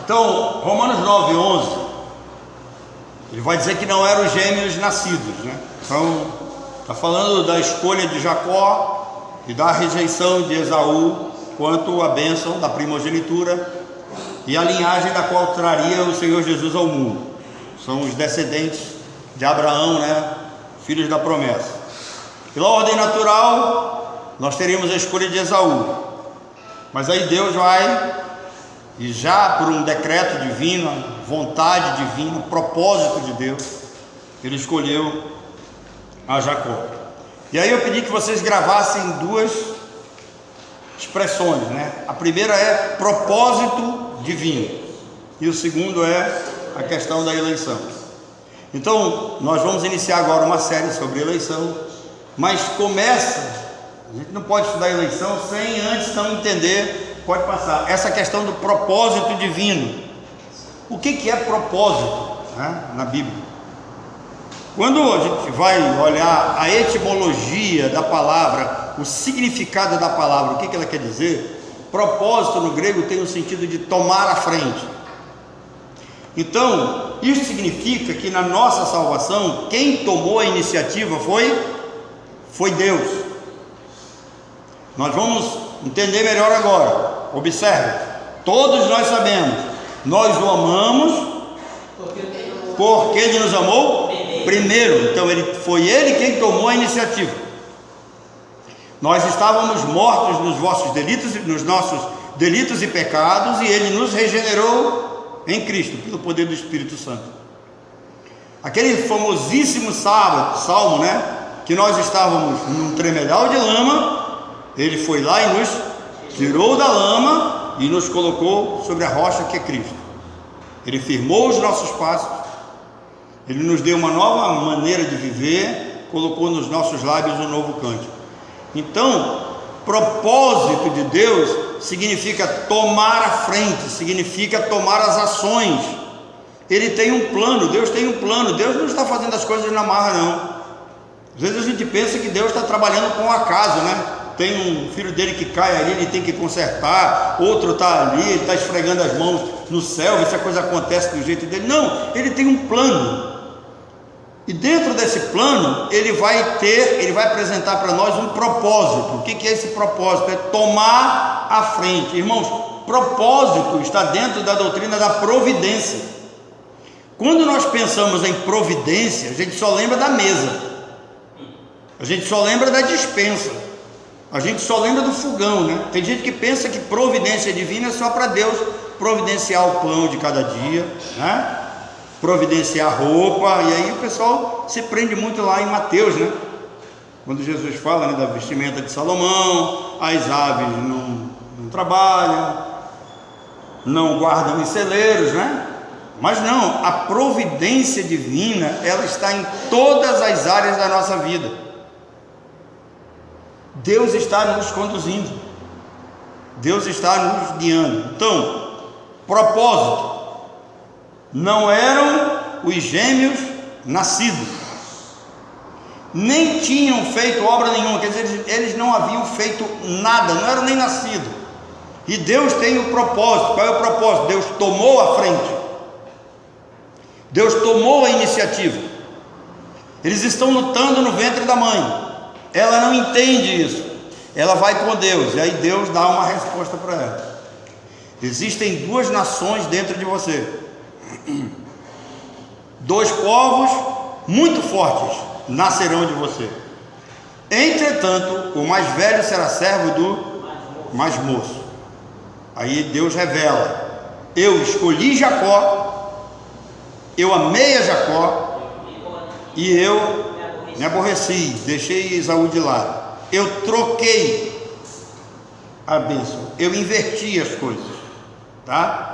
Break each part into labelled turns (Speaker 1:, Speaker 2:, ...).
Speaker 1: Então, Romanos 9:11, ele vai dizer que não eram os gêmeos nascidos, né? Então, está falando da escolha de Jacó e da rejeição de Esaú quanto à bênção da primogenitura e a linhagem da qual traria o Senhor Jesus ao mundo. São os descendentes de Abraão, né? Filhos da promessa. Pela ordem natural, nós teríamos a escolha de Esaú, mas aí Deus vai, e já por um decreto divino, vontade divina, propósito de Deus, Ele escolheu a Jacó. E aí eu pedi que vocês gravassem duas expressões, né? A primeira é propósito divino, e o segundo é a questão da eleição. Então, nós vamos iniciar agora uma série sobre eleição, mas a gente não pode estudar eleição sem antes não entender, pode passar, essa questão do propósito divino. O que é propósito, né, na Bíblia? Quando a gente vai olhar a etimologia da palavra, o significado da palavra, o que ela quer dizer, propósito no grego tem o sentido de tomar a frente. Então, isso significa que na nossa salvação, quem tomou a iniciativa foi Deus. Nós vamos entender melhor agora. Observe, todos nós sabemos, nós o amamos porque Ele nos amou primeiro. Então foi Ele quem tomou a iniciativa. Nós estávamos mortos nos nossos delitos e pecados, e Ele nos regenerou em Cristo, pelo poder do Espírito Santo. Aquele famosíssimo salmo, né? Que nós estávamos num tremedal de lama, Ele foi lá e nos tirou da lama e nos colocou sobre a rocha que é Cristo. Ele firmou os nossos passos, Ele nos deu uma nova maneira de viver, colocou nos nossos lábios um novo cântico. Então, propósito de Deus significa tomar a frente, significa tomar as ações. Ele tem um plano, Deus tem um plano. Deus não está fazendo as coisas na marra, não. Às vezes a gente pensa que Deus está trabalhando com acaso, né? Tem um filho dele que cai ali, ele tem que consertar, outro está ali, ele está esfregando as mãos no céu, ver se a coisa acontece do jeito dele. Não, ele tem um plano. E dentro desse plano, ele vai apresentar para nós um propósito. O que é esse propósito? É tomar a frente. Irmãos, propósito está dentro da doutrina da providência. Quando nós pensamos em providência, a gente só lembra da mesa, a gente só lembra da despensa, a gente só lembra do fogão, né? Tem gente que pensa que providência divina é só para Deus providenciar o pão de cada dia, né? Providenciar roupa, e aí o pessoal se prende muito lá em Mateus, né? Quando Jesus fala, né, da vestimenta de Salomão, as aves não trabalham, não guardam em celeiros, né? Mas não, a providência divina, ela está em todas as áreas da nossa vida. Deus está nos conduzindo, Deus está nos guiando. Então, propósito, não eram os gêmeos nascidos, nem tinham feito obra nenhuma, quer dizer, eles não haviam feito nada, não eram nem nascidos. E Deus tem o propósito. Qual é o propósito? Deus tomou a frente, Deus tomou a iniciativa. Eles estão lutando no ventre da mãe, ela não entende isso, ela vai com Deus, e aí Deus dá uma resposta para ela. Existem duas nações dentro de você, dois povos muito fortes nascerão de você. Entretanto, o mais velho será servo do mais moço. Aí Deus revela: eu escolhi Jacó, eu amei a Jacó, e eu me aborreci, deixei Esaú de lado. Eu troquei a bênção, eu inverti as coisas, tá?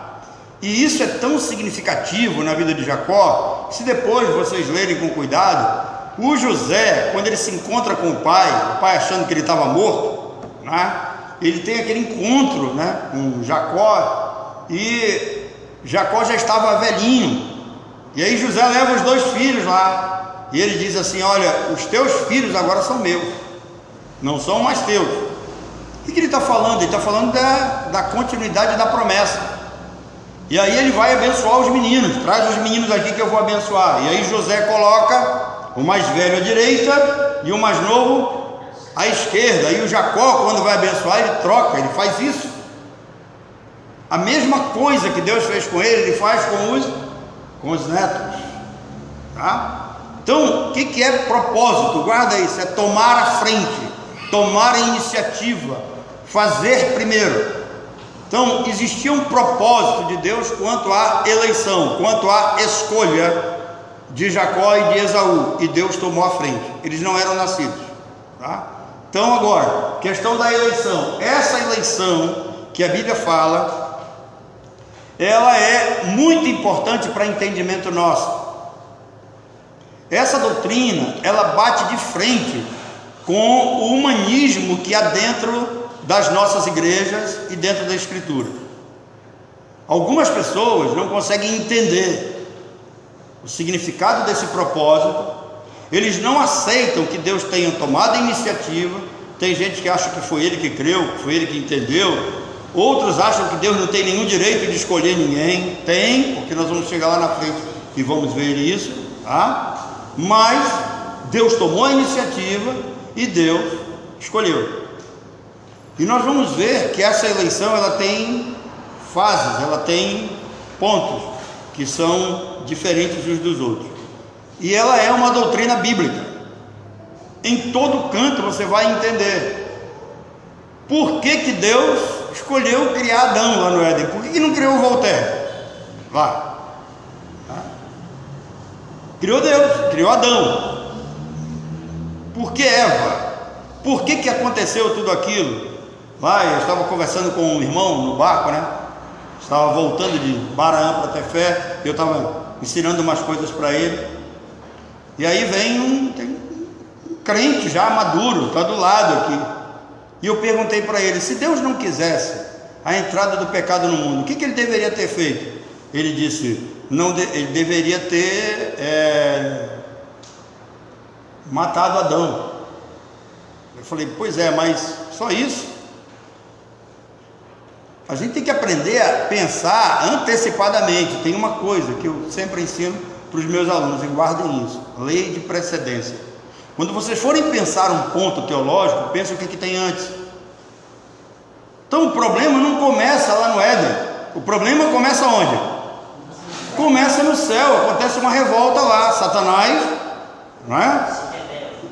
Speaker 1: E isso é tão significativo na vida de Jacó, se depois vocês lerem com cuidado, o José, quando ele se encontra com o pai achando que ele estava morto, né? Ele tem aquele encontro, né, com Jacó, e Jacó já estava velhinho, e aí José leva os dois filhos lá, e ele diz assim: olha, os teus filhos agora são meus, não são mais teus. O que ele está falando? Ele está falando da continuidade da promessa. E aí ele vai abençoar os meninos, traz os meninos aqui que eu vou abençoar. E aí José coloca o mais velho à direita e o mais novo à esquerda. E o Jacó, quando vai abençoar, ele troca, ele faz isso. A mesma coisa que Deus fez com ele faz com os netos. Tá? Então, o que é propósito? Guarda isso, é tomar a frente, tomar a iniciativa, fazer primeiro. Então, existia um propósito de Deus quanto à eleição, quanto à escolha de Jacó e de Esaú, e Deus tomou a frente. Eles não eram nascidos, tá? Então agora, questão da eleição. Essa eleição que a Bíblia fala, ela é muito importante para entendimento nosso. Essa doutrina, ela bate de frente com o humanismo que há dentro das nossas igrejas e dentro da Escritura. Algumas pessoas não conseguem entender o significado desse propósito, eles não aceitam que Deus tenha tomado a iniciativa. Tem gente que acha que foi ele que creu, que foi ele que entendeu. Outros acham que Deus não tem nenhum direito de escolher ninguém. Tem, porque nós vamos chegar lá na frente e vamos ver isso, tá? Mas Deus tomou a iniciativa e Deus escolheu. E nós vamos ver que essa eleição, ela tem fases, ela tem pontos que são diferentes uns dos outros. E ela é uma doutrina bíblica. Em todo canto você vai entender por que Deus escolheu criar Adão lá no Éden. Por que não criou Voltaire lá? Criou Deus, criou Adão. Por que Eva? Por que aconteceu tudo aquilo? Lá eu estava conversando com um irmão no barco, né? Estava voltando de Maranhão para Tefé. Eu estava ensinando umas coisas para ele. E aí vem tem um crente já maduro, está do lado aqui. E eu perguntei para ele: se Deus não quisesse a entrada do pecado no mundo, o que ele deveria ter feito? Ele disse: ele deveria ter matado Adão. Eu falei: pois é, mas só isso? A gente tem que aprender a pensar antecipadamente. Tem uma coisa que eu sempre ensino para os meus alunos, e guardem isso: lei de precedência. Quando vocês forem pensar um ponto teológico, pensem o que tem antes. Então o problema não começa lá no Éden. O problema começa onde? Começa no céu. Acontece uma revolta lá, Satanás, não é?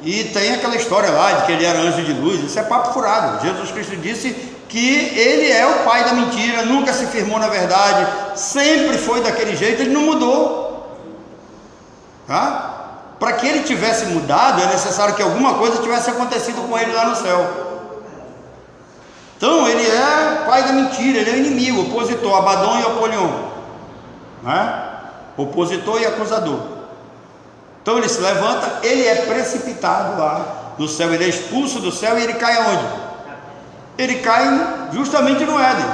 Speaker 1: E tem aquela história lá de que ele era anjo de luz. Isso é papo furado. Jesus Cristo disse que ele é o pai da mentira, nunca se firmou na verdade, sempre foi daquele jeito, ele não mudou, tá? Para que ele tivesse mudado, é necessário que alguma coisa tivesse acontecido com ele lá no céu. Então ele é pai da mentira, ele é o inimigo, opositor, Abaddon e Apolion, né? Opositor e acusador. Então ele se levanta, ele é precipitado lá do céu, ele é expulso do céu e ele cai aonde? Ele cai justamente no Éden.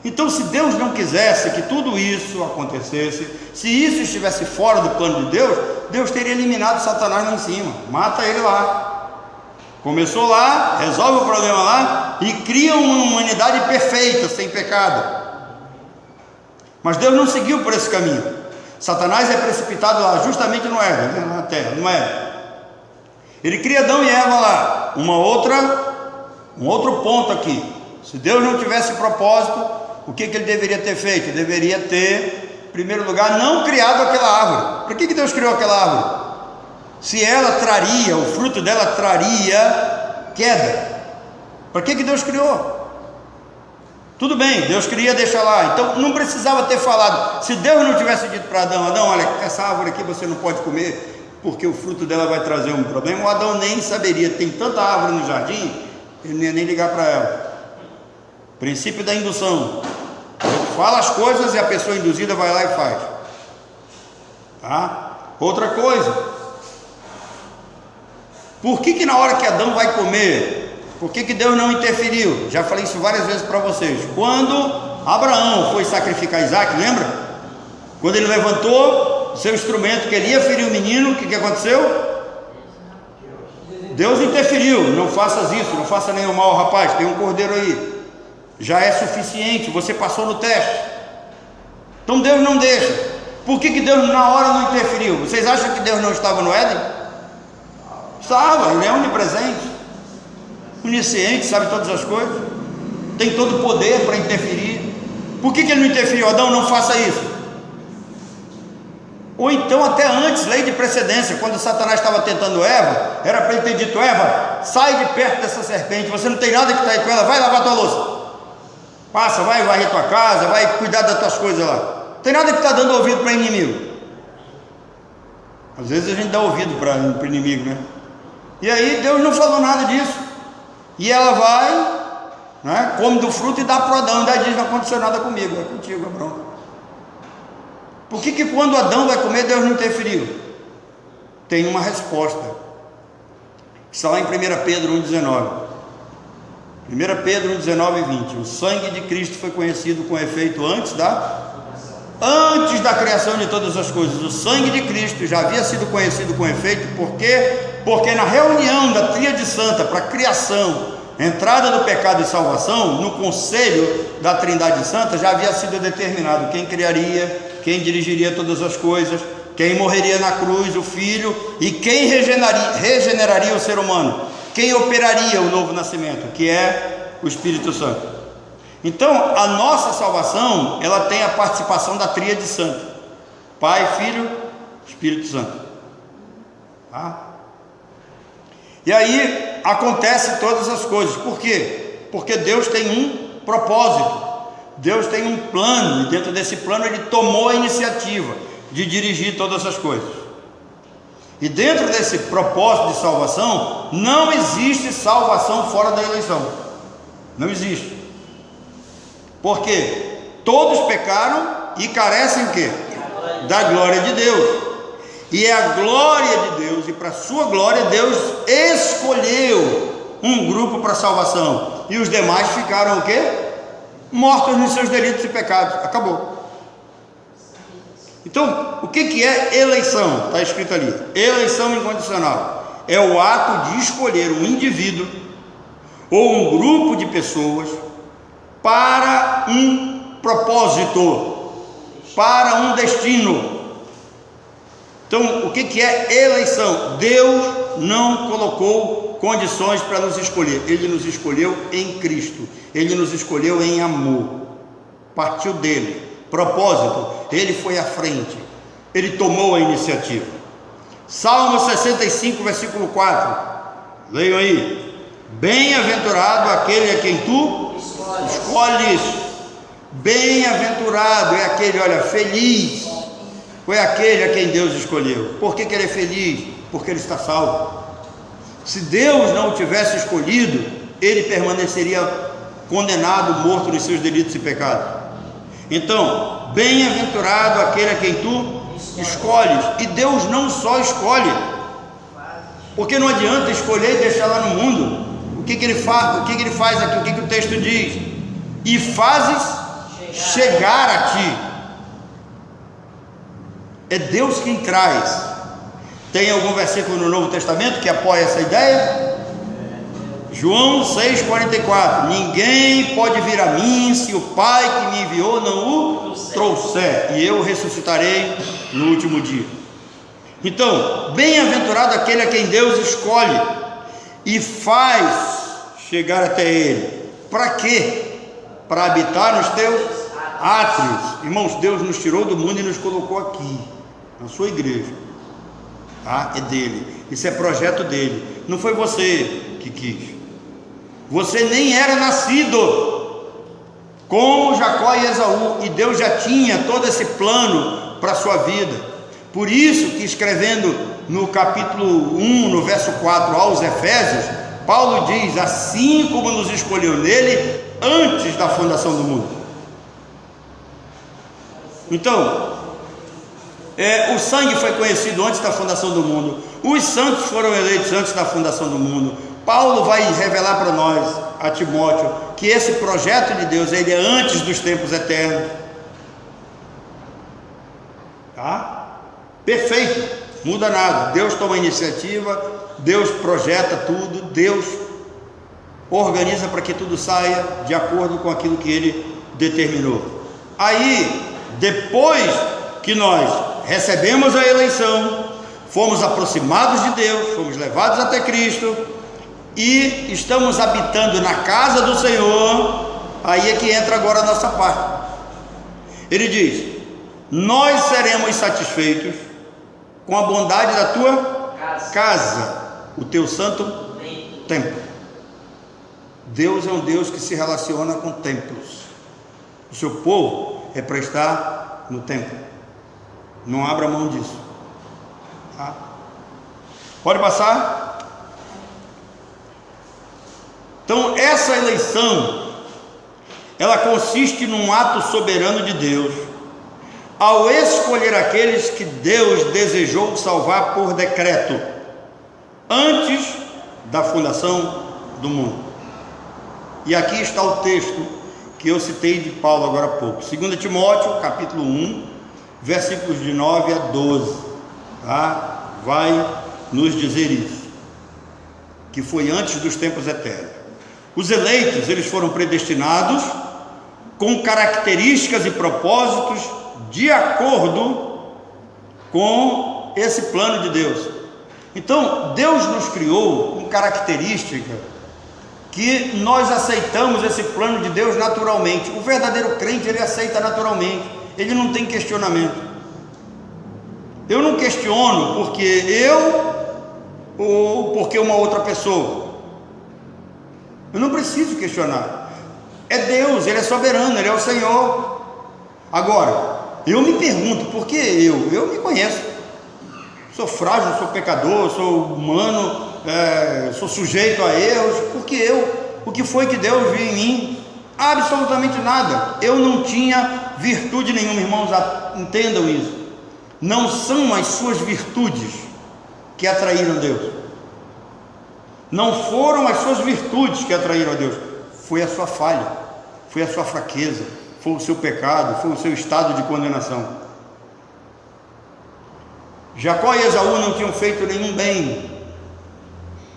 Speaker 1: Então, se Deus não quisesse que tudo isso acontecesse, se isso estivesse fora do plano de Deus, Deus teria eliminado Satanás lá em cima, mata ele lá. Começou lá, resolve o problema lá e cria uma humanidade perfeita, sem pecado. Mas Deus não seguiu por esse caminho. Satanás é precipitado lá, justamente no Éden, né, na terra, no Éden. Ele cria Adão e Eva lá. Um outro ponto aqui: se Deus não tivesse propósito, o que ele deveria ter feito? Ele deveria ter, em primeiro lugar, não criado aquela árvore. Por que Deus criou aquela árvore? Se ela traria, o fruto dela traria queda, para que Deus criou? Tudo bem, Deus queria deixar lá, então não precisava ter falado. Se Deus não tivesse dito para Adão: Adão, olha, essa árvore aqui você não pode comer, porque o fruto dela vai trazer um problema, o Adão nem saberia. Tem tanta árvore no jardim, ele não ia nem ligar para ela. Princípio da indução: fala as coisas e a pessoa induzida vai lá e faz, tá? Outra coisa: por que na hora que Adão vai comer, por que Deus não interferiu? Já falei isso várias vezes para vocês. Quando Abraão foi sacrificar Isaac, lembra? Quando ele levantou o seu instrumento, que ele ia ferir o menino, o que aconteceu? Deus interferiu: não faças isso, não faça nenhum mal, rapaz, tem um cordeiro aí, já é suficiente, você passou no teste. Então Deus não deixa. Por que Deus na hora não interferiu? Vocês acham que Deus não estava no Éden? Estava, Ele é onipresente, onisciente, sabe todas as coisas, tem todo o poder para interferir. Por que Ele não interferiu? Adão, não faça isso. Ou então até antes, lei de precedência, quando Satanás estava tentando Eva, era para ele ter dito: Eva, sai de perto dessa serpente, você não tem nada que trair com ela, vai lavar tua louça, passa, vai varrer tua casa, vai cuidar das tuas coisas lá. Não tem nada que está dando ouvido para inimigo. Às vezes a gente dá ouvido para o inimigo, né? E aí Deus não falou nada disso, e ela vai, né, come do fruto e dá para Adão, e daí diz: não aconteceu nada comigo, é contigo, Abraão. Por que quando Adão vai comer, Deus não interferiu? Tem uma resposta, está lá em 1 Pedro 1,19. 1 Pedro 1,19 e 20. O sangue de Cristo foi conhecido com efeito antes da criação de todas as coisas. O sangue de Cristo já havia sido conhecido com efeito, porque na reunião da Tríade Santa para a criação, entrada do pecado e salvação, no conselho da Trindade Santa, já havia sido determinado quem criaria, quem dirigiria todas as coisas, quem morreria na cruz, o Filho, e quem regeneraria o ser humano, quem operaria o novo nascimento, que é o Espírito Santo. Então a nossa salvação, ela tem a participação da Tríade Santa: Pai, Filho, Espírito Santo. Tá? E aí acontece todas as coisas. Por quê? Porque Deus tem um propósito, Deus tem um plano, e dentro desse plano Ele tomou a iniciativa de dirigir todas as coisas. E dentro desse propósito de salvação, não existe salvação fora da eleição. Não existe. Porque todos pecaram e carecem quê? Da glória de Deus. E é a glória de Deus, e para a sua glória Deus escolheu um grupo para salvação, e os demais ficaram o quê? Mortos nos seus delitos e pecados. Acabou. Então, o que é eleição? Está escrito ali: eleição incondicional é o ato de escolher um indivíduo ou um grupo de pessoas para um propósito, para um destino. Então, o que é eleição? Deus não colocou condições para nos escolher. Ele nos escolheu em Cristo, Ele nos escolheu em amor, partiu dele. Propósito, Ele foi à frente, Ele tomou a iniciativa. Salmo 65, versículo 4, leiam aí: bem-aventurado aquele a quem tu escolhes. Bem-aventurado é aquele, olha, feliz foi aquele a quem Deus escolheu. Por que ele é feliz? Porque ele está salvo. Se Deus não o tivesse escolhido, ele permaneceria condenado, morto nos seus delitos e pecados. Então, bem-aventurado aquele a quem tu escolhes. E Deus não só escolhe, porque não adianta escolher e deixar lá no mundo. O que ele faz aqui? O que o texto diz? E fazes chegar a ti. É Deus quem traz. Tem algum versículo no Novo Testamento que apoia essa ideia? João 6,44: ninguém pode vir a mim se o Pai que me enviou não o trouxer, e eu ressuscitarei no último dia. Então, bem-aventurado aquele a quem Deus escolhe e faz chegar até Ele. Para quê? Para habitar nos teus átrios. Irmãos, Deus nos tirou do mundo e nos colocou aqui, na sua igreja. Tá? É dele, isso é projeto dele, não foi você que quis. Você nem era nascido como Jacó e Esaú, e Deus já tinha todo esse plano para a sua vida. Por isso que, escrevendo no capítulo 1, no verso 4 aos Efésios, Paulo diz: assim como nos escolheu nele antes da fundação do mundo. Então, o sangue foi conhecido antes da fundação do mundo, os santos foram eleitos antes da fundação do mundo. Paulo vai revelar para nós, a Timóteo, que esse projeto de Deus, ele é antes dos tempos eternos. Tá? Perfeito, muda nada. Deus toma a iniciativa, Deus projeta tudo, Deus organiza para que tudo saia de acordo com aquilo que Ele determinou. Aí depois que nós recebemos a eleição, fomos aproximados de Deus, fomos levados até Cristo e estamos habitando na casa do Senhor, aí é que entra agora a nossa parte. Ele diz: nós seremos satisfeitos com a bondade da tua casa, o teu santo templo. Deus é um Deus que se relaciona com templos. O seu povo é para estar no templo. Não abra mão disso. Tá? Pode passar? Então, essa eleição, ela consiste num ato soberano de Deus, ao escolher aqueles que Deus desejou salvar por decreto, antes da fundação do mundo. E aqui está o texto que eu citei de Paulo agora há pouco, 2 Timóteo, capítulo 1, versículos de 9 a 12, tá? Vai nos dizer isso, que foi antes dos tempos eternos. Os eleitos, eles foram predestinados com características e propósitos de acordo com esse plano de Deus. Então, Deus nos criou com características que nós aceitamos esse plano de Deus naturalmente. O verdadeiro crente, ele aceita naturalmente, ele não tem questionamento. Eu não questiono porque eu ou porque uma outra pessoa. Eu não preciso questionar. É Deus, ele é soberano, ele é o Senhor. Agora, eu me pergunto, por que eu? Eu me conheço. Sou frágil, sou pecador, sou humano, sou sujeito a erros. Por que eu? O que foi que Deus viu em mim? Absolutamente nada. Eu não tinha virtude nenhuma, irmãos, entendam isso. Não são as suas virtudes que atraíram Deus. Não foram as suas virtudes que atraíram a Deus. Foi a sua falha, foi a sua fraqueza, foi o seu pecado, foi o seu estado de condenação. Jacó e Esaú não tinham feito nenhum bem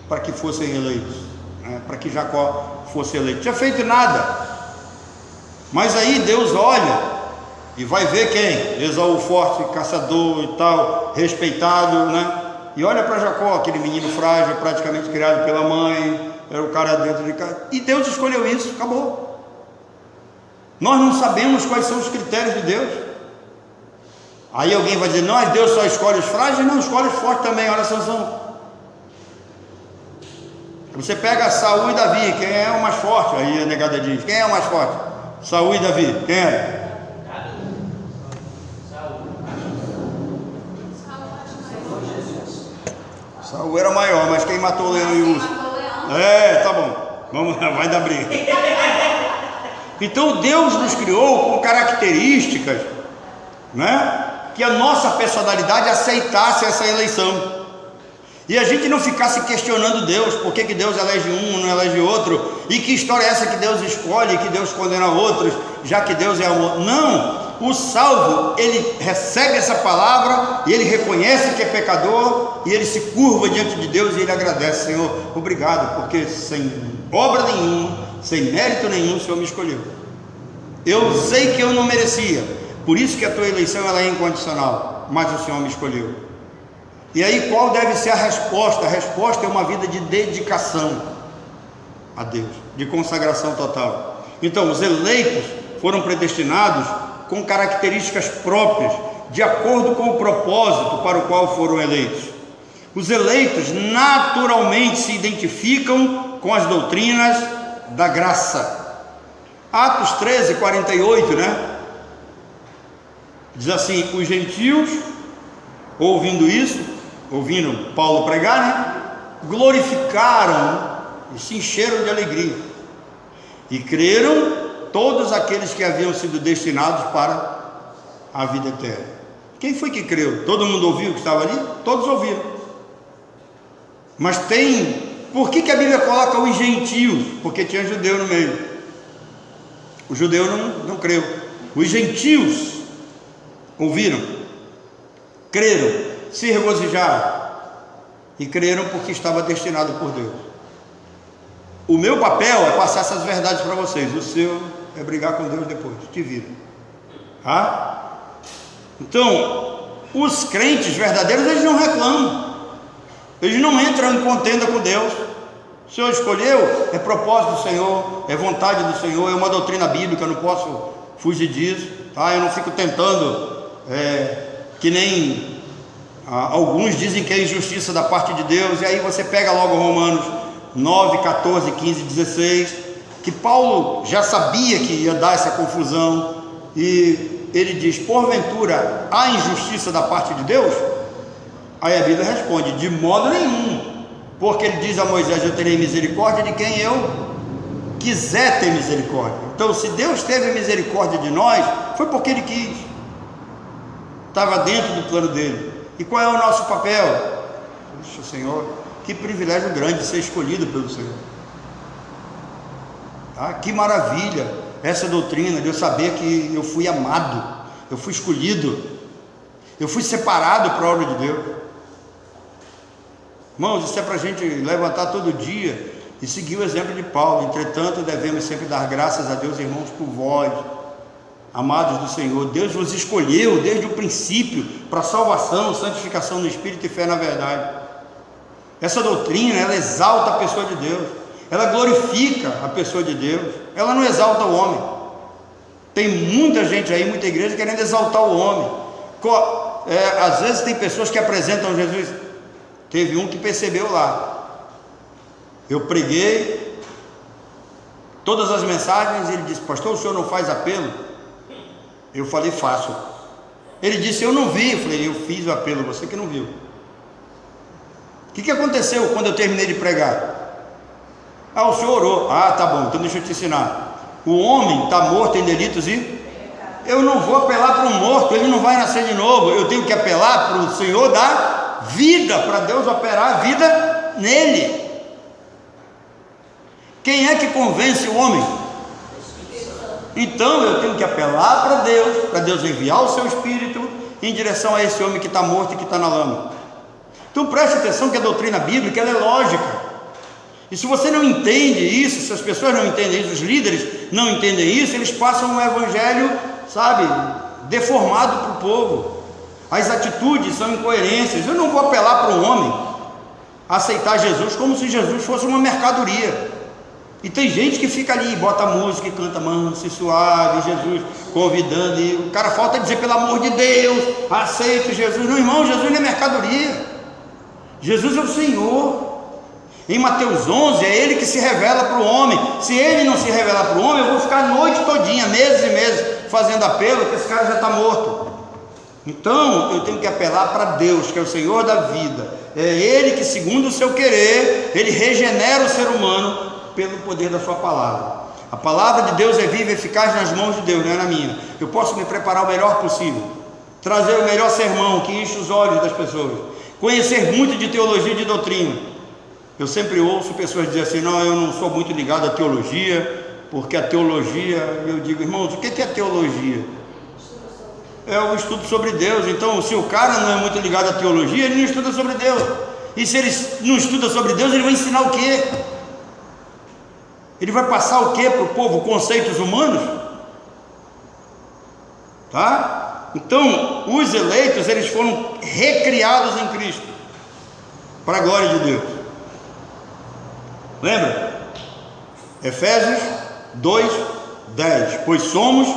Speaker 1: para que fossem eleitos, né? Para que Jacó fosse eleito. Não tinha feito nada. Mas aí Deus olha e vai ver quem? Esaú forte, caçador e tal, respeitado, né? E olha para Jacó, aquele menino frágil, praticamente criado pela mãe, era o cara dentro de casa. E Deus escolheu isso, acabou. Nós não sabemos quais são os critérios de Deus. Aí alguém vai dizer: não, Deus só escolhe os frágeis. Não, escolhe os fortes também. Olha a Sansão. Você pega Saul e Davi, quem é o mais forte? Aí a negada diz: quem é o mais forte? Saul e Davi, quem é? Saul era maior, mas quem matou o leão e o urso? Tá bom, vamos lá, vai dar briga. Então Deus nos criou com características, né, que a nossa personalidade aceitasse essa eleição, e a gente não ficasse questionando Deus, por que Deus elege um, não elege outro, e que história é essa que Deus escolhe, que Deus condena outros, já que Deus é amor. Não, o salvo, ele recebe essa palavra, e ele reconhece que é pecador, e ele se curva diante de Deus, e ele agradece: Senhor, obrigado, porque sem obra nenhuma, sem mérito nenhum, o Senhor me escolheu. Eu sei que eu não merecia, por isso que a tua eleição ela é incondicional, mas o Senhor me escolheu. E aí qual deve ser a resposta? A resposta é uma vida de dedicação a Deus, de consagração total. Então os eleitos foram predestinados com características próprias, de acordo com o propósito para o qual foram eleitos. Os eleitos naturalmente se identificam com as doutrinas da graça. Atos 13, 48, né? Diz assim: os gentios, ouvindo isso, ouvindo Paulo pregar, né, glorificaram e se encheram de alegria, e creram todos aqueles que haviam sido destinados para a vida eterna. Quem foi que creu? Todo mundo ouviu que estava ali? Todos ouviram. Mas por que a Bíblia coloca os gentios? Porque tinha judeu no meio. O judeu não creu. Os gentios ouviram, creram, se regozijaram e creram porque estava destinado por Deus. O meu papel é passar essas verdades para vocês, o seu é brigar com Deus depois, te vira, tá? Então, os crentes verdadeiros, eles não reclamam, eles não entram em contenda com Deus. O Senhor escolheu, é propósito do Senhor, é vontade do Senhor, é uma doutrina bíblica, eu não posso fugir disso, tá? Eu não fico tentando, que nem alguns dizem que é injustiça da parte de Deus, e aí você pega logo Romanos 9, 14, 15, 16, que Paulo já sabia que ia dar essa confusão, e ele diz: porventura há injustiça da parte de Deus? Aí a Bíblia responde: de modo nenhum, porque ele diz a Moisés: eu terei misericórdia de quem eu quiser ter misericórdia. Então, se Deus teve misericórdia de nós, foi porque Ele quis, estava dentro do plano dele. E qual é o nosso papel? Puxa, Senhor, que privilégio grande ser escolhido pelo Senhor, tá? Que maravilha essa doutrina de eu saber que eu fui amado, eu fui escolhido, eu fui separado para a obra de Deus. Irmãos, isso é para a gente levantar todo dia e seguir o exemplo de Paulo. Entretanto, devemos sempre dar graças a Deus, irmãos, por vós, amados do Senhor. Deus vos escolheu desde o princípio para salvação, santificação no Espírito e fé na verdade. Essa doutrina, ela exalta a pessoa de Deus, ela glorifica a pessoa de Deus, ela não exalta o homem. Tem muita gente aí, muita igreja querendo exaltar o homem. Às vezes tem pessoas que apresentam Jesus. Teve um que percebeu lá, eu preguei todas as mensagens, ele disse: pastor, o senhor não faz apelo? Eu falei: faço. Ele disse: eu não vi. Eu falei: eu fiz o apelo, você que não viu. O que aconteceu quando eu terminei de pregar? O senhor orou. Tá bom, então deixa eu te ensinar. O homem está morto em delitos e eu não vou apelar para um morto, ele não vai nascer de novo. Eu tenho que apelar para o Senhor da vida, para Deus operar a vida nele. Quem é que convence o homem? Então eu tenho que apelar para Deus enviar o seu Espírito em direção a esse homem que está morto e que está na lama. Então preste atenção que a doutrina bíblica, ela é lógica. E se você não entende isso, se as pessoas não entendem isso, os líderes não entendem isso, eles passam um evangelho, sabe, deformado para o povo. As atitudes são incoerências. Eu não vou apelar para um homem a aceitar Jesus como se Jesus fosse uma mercadoria. E tem gente que fica ali, bota música e canta manso e suave, Jesus convidando, e o cara falta dizer: pelo amor de Deus, aceite Jesus. Não, irmão, Jesus não é mercadoria, Jesus é o Senhor. Em Mateus 11, é Ele que se revela para o homem. Se Ele não se revelar para o homem, eu vou ficar a noite todinha, meses e meses, fazendo apelo, que esse cara já está morto. Então eu tenho que apelar para Deus, que é o Senhor da vida. É Ele que, segundo o seu querer, Ele regenera o ser humano pelo poder da sua palavra. A palavra de Deus é viva e eficaz nas mãos de Deus, não é na minha. Eu posso me preparar o melhor possível, trazer o melhor sermão que enche os olhos das pessoas, conhecer muito de teologia e de doutrina. Eu sempre ouço pessoas dizer assim: não, eu não sou muito ligado à teologia, porque a teologia, eu digo: irmãos, o que é teologia? É o estudo sobre Deus. Então, se o cara não é muito ligado à teologia, ele não estuda sobre Deus. E se ele não estuda sobre Deus, ele vai ensinar o quê? Ele vai passar o quê para o povo? Conceitos humanos? Tá? Então, os eleitos, eles foram recriados em Cristo, para a glória de Deus. Lembra? Efésios 2:10. Pois somos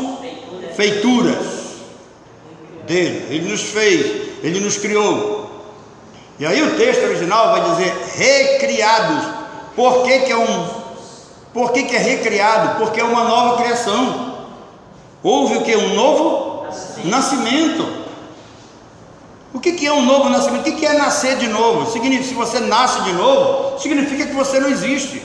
Speaker 1: feituras dele, Ele nos fez, Ele nos criou. E aí o texto original vai dizer recriados. Por que é recriado? Porque é uma nova criação. Houve o que? Um novo nascimento. O que é um novo nascimento? O que é nascer de novo? Significa, se você nasce de novo, significa que você não existe.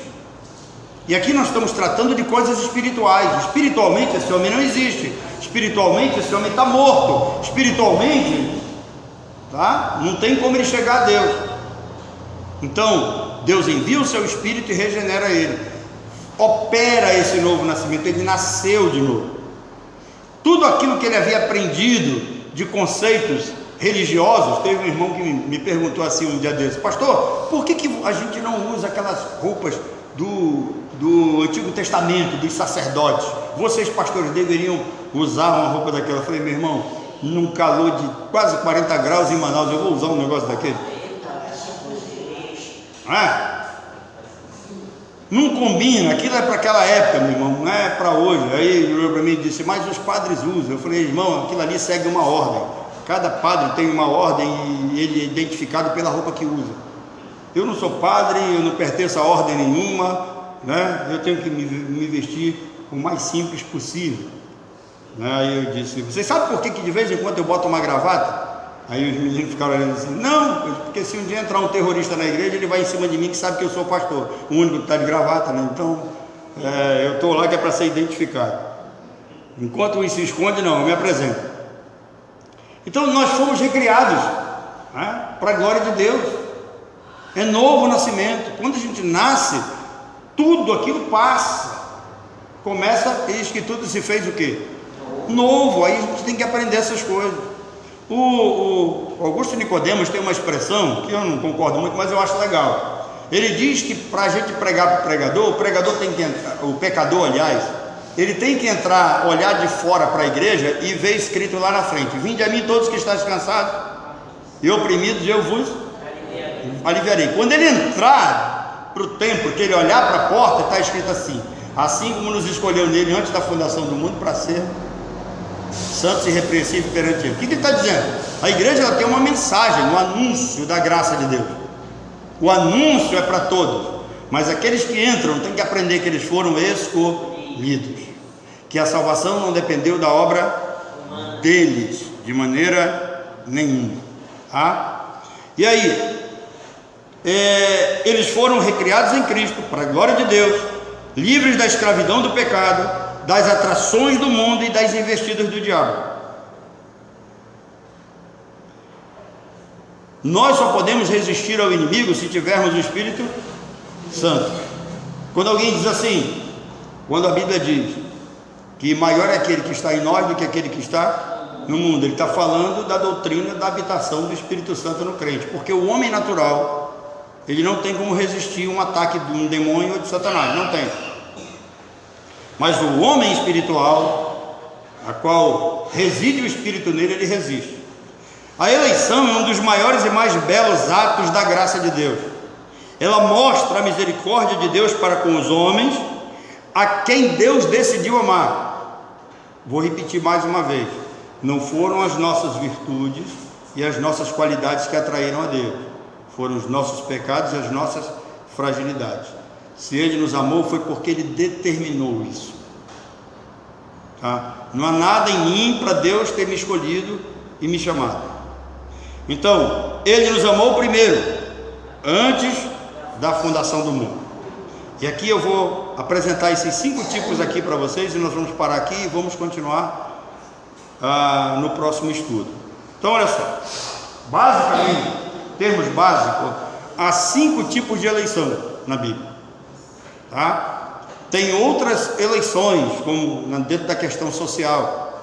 Speaker 1: E aqui nós estamos tratando de coisas espirituais. Espiritualmente esse homem não existe. Espiritualmente esse homem está morto. Espiritualmente, tá? Não tem como ele chegar a Deus. Então Deus envia o seu Espírito e regenera ele, opera esse novo nascimento. Ele nasceu de novo. Tudo aquilo que ele havia aprendido de conceitos religiosos. Teve um irmão que me perguntou assim um dia desses: pastor, por que a gente não usa aquelas roupas do Antigo Testamento, dos sacerdotes? Vocês, pastores, deveriam usar uma roupa daquela. Eu falei: meu irmão, num calor de quase 40 graus em Manaus. Eu vou usar um negócio daquele. Não combina, aquilo é para aquela época, meu irmão, não é para hoje. Aí ele olhou para mim e disse, mas os padres usam. Eu falei, irmão, aquilo ali segue uma ordem. Cada padre tem uma ordem e ele é identificado pela roupa que usa. Eu não sou padre, eu não pertenço a ordem nenhuma, né? Eu tenho que me vestir o mais simples possível. Aí eu disse, vocês sabem por que de vez em quando eu boto uma gravata? Aí os meninos ficaram olhando assim, não, porque se um dia entrar um terrorista na igreja, ele vai em cima de mim que sabe que eu sou pastor, o único que está de gravata, né? Então, eu estou lá que é para ser identificado. Enquanto isso se esconde, não, eu me apresento. Então nós fomos recriados, né, para a glória de Deus. É novo nascimento. Quando a gente nasce, tudo aquilo passa. Começa, eis que tudo se fez o quê? Novo. Aí a gente tem que aprender essas coisas. O Augusto Nicodemos tem uma expressão que eu não concordo muito, mas eu acho legal. Ele diz que para a gente pregar para o pregador tem que entrar, o pecador, aliás, ele tem que entrar, olhar de fora para a igreja e ver escrito lá na frente: vinde a mim todos que estáis cansados e oprimidos, eu vos aliviarei. Quando ele entrar para o templo, que ele olhar para a porta, está escrito assim: assim como nos escolheu nele antes da fundação do mundo para ser santos e irrepreensíveis perante ele. O que ele está dizendo? A igreja ela tem uma mensagem, um anúncio da graça de Deus. O anúncio é para todos, mas aqueles que entram têm que aprender que eles foram escolhidos, que a salvação não dependeu da obra deles de maneira nenhuma, tá? E aí eles foram recriados em Cristo para a glória de Deus, livres da escravidão do pecado, das atrações do mundo e das investidas do diabo. Nós só podemos resistir ao inimigo se tivermos o Espírito Santo. Quando alguém diz assim, quando a Bíblia diz que maior é aquele que está em nós do que aquele que está no mundo, ele está falando da doutrina da habitação do Espírito Santo no crente, porque o homem natural, ele não tem como resistir um ataque de um demônio ou de Satanás, não tem. Mas o homem espiritual, a qual reside o Espírito nele, ele resiste. A eleição é um dos maiores e mais belos atos da graça de Deus. Ela mostra a misericórdia de Deus para com os homens, a quem Deus decidiu amar. Vou repetir mais uma vez: não foram as nossas virtudes e as nossas qualidades que atraíram a Deus, foram os nossos pecados e as nossas fragilidades. Se Ele nos amou, foi porque Ele determinou isso, tá? Não há nada em mim para Deus ter me escolhido e me chamado. Então, Ele nos amou primeiro, antes da fundação do mundo. E aqui eu vou apresentar esses 5 tipos aqui para vocês, e nós vamos parar aqui e vamos continuar no próximo estudo. Então, olha só, basicamente, termos básicos, há 5 tipos de eleição na Bíblia. Tá? Tem outras eleições, como dentro da questão social,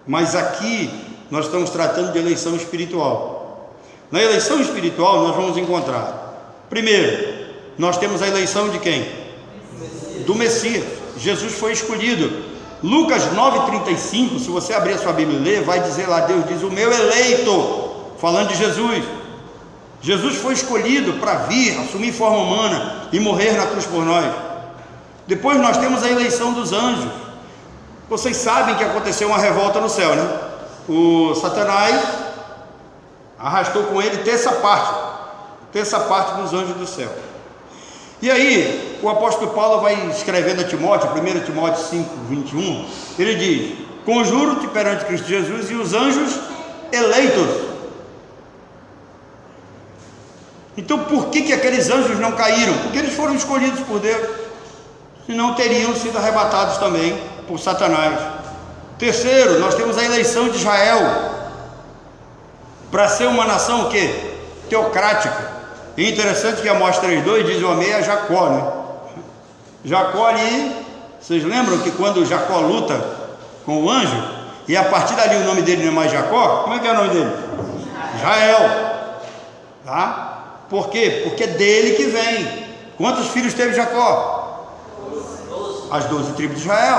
Speaker 1: mas aqui nós estamos tratando de eleição espiritual. Na eleição espiritual nós vamos encontrar, primeiro, nós temos a eleição de quem? Do Messias. Jesus foi escolhido. Lucas 9,35, se você abrir a sua Bíblia e ler, vai dizer lá, Deus diz: o meu eleito, falando de Jesus. Jesus foi escolhido para vir, assumir forma humana e morrer na cruz por nós. Depois nós temos a eleição dos anjos. Vocês sabem que aconteceu uma revolta no céu, né? O Satanás arrastou com ele terça parte dos anjos do céu. E aí o apóstolo Paulo vai escrevendo a Timóteo, 1 Timóteo 5:21, ele diz: conjuro-te perante Cristo Jesus e os anjos eleitos. Então por que aqueles anjos não caíram? Porque eles foram escolhidos por Deus, senão teriam sido arrebatados também por Satanás. Terceiro, nós temos a eleição de Israel para ser uma nação o quê? Teocrática. E interessante que Amós 3:2 diz: o amei a Jacó, né? Jacó ali, vocês lembram que quando Jacó luta com o anjo, e a partir dali o nome dele não é mais Jacó, como é que é o nome dele? Israel, tá? Por quê? Porque é dele que vem. Quantos filhos teve Jacó? 12. As 12 tribos de Israel.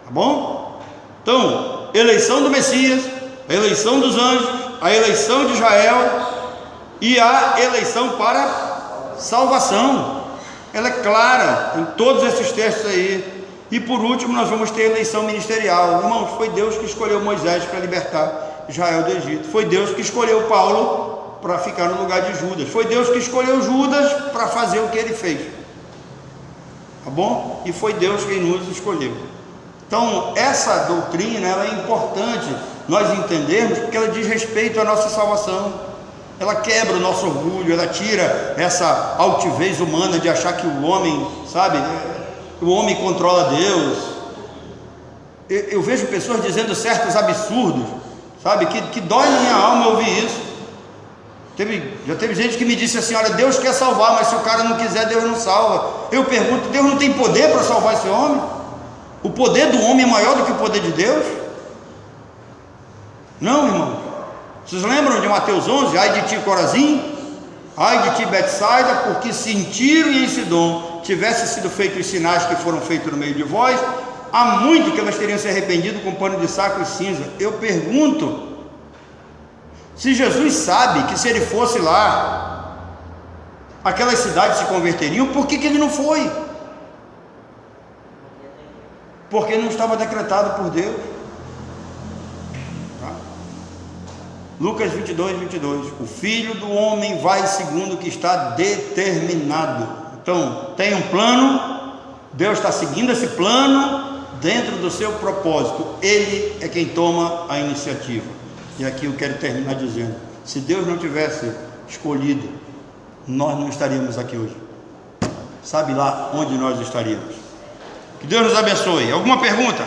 Speaker 1: Tá bom? Então, eleição do Messias, a eleição dos anjos, a eleição de Israel e a eleição para salvação. Ela é clara em todos esses textos aí. E por último nós vamos ter a eleição ministerial. Irmãos, foi Deus que escolheu Moisés para libertar Israel do Egito. Foi Deus que escolheu Paulo para ficar no lugar de Judas. Foi Deus que escolheu Judas para fazer o que ele fez. Tá bom? E foi Deus quem nos escolheu. Então essa doutrina, ela é importante nós entendermos, porque ela diz respeito à nossa salvação. Ela quebra o nosso orgulho, ela tira essa altivez humana de achar que o homem, sabe, o homem controla Deus. Eu vejo pessoas dizendo certos absurdos, sabe, que dói na minha alma ouvir isso. Já teve gente que me disse assim: olha, Deus quer salvar, mas se o cara não quiser, Deus não salva. Eu pergunto: Deus não tem poder para salvar esse homem? O poder do homem é maior do que o poder de Deus? Não, irmão. Vocês lembram de Mateus 11? Ai de ti, Corazim, ai de ti, Betsaida, porque se em Tiro e em Sidom tivessem sido feitos os sinais que foram feitos no meio de vós, há muito que elas teriam se arrependido com pano de saco e cinza. Eu pergunto, se Jesus sabe que se ele fosse lá, aquelas cidades se converteriam, por que ele não foi? Porque não estava decretado por Deus. Lucas 22. O Filho do Homem vai segundo o que está determinado. Então, tem um plano, Deus está seguindo esse plano dentro do seu propósito. Ele é quem toma a iniciativa. E aqui eu quero terminar dizendo: se Deus não tivesse escolhido, nós não estaríamos aqui hoje. Sabe lá onde nós estaríamos? Que Deus nos abençoe. Alguma pergunta?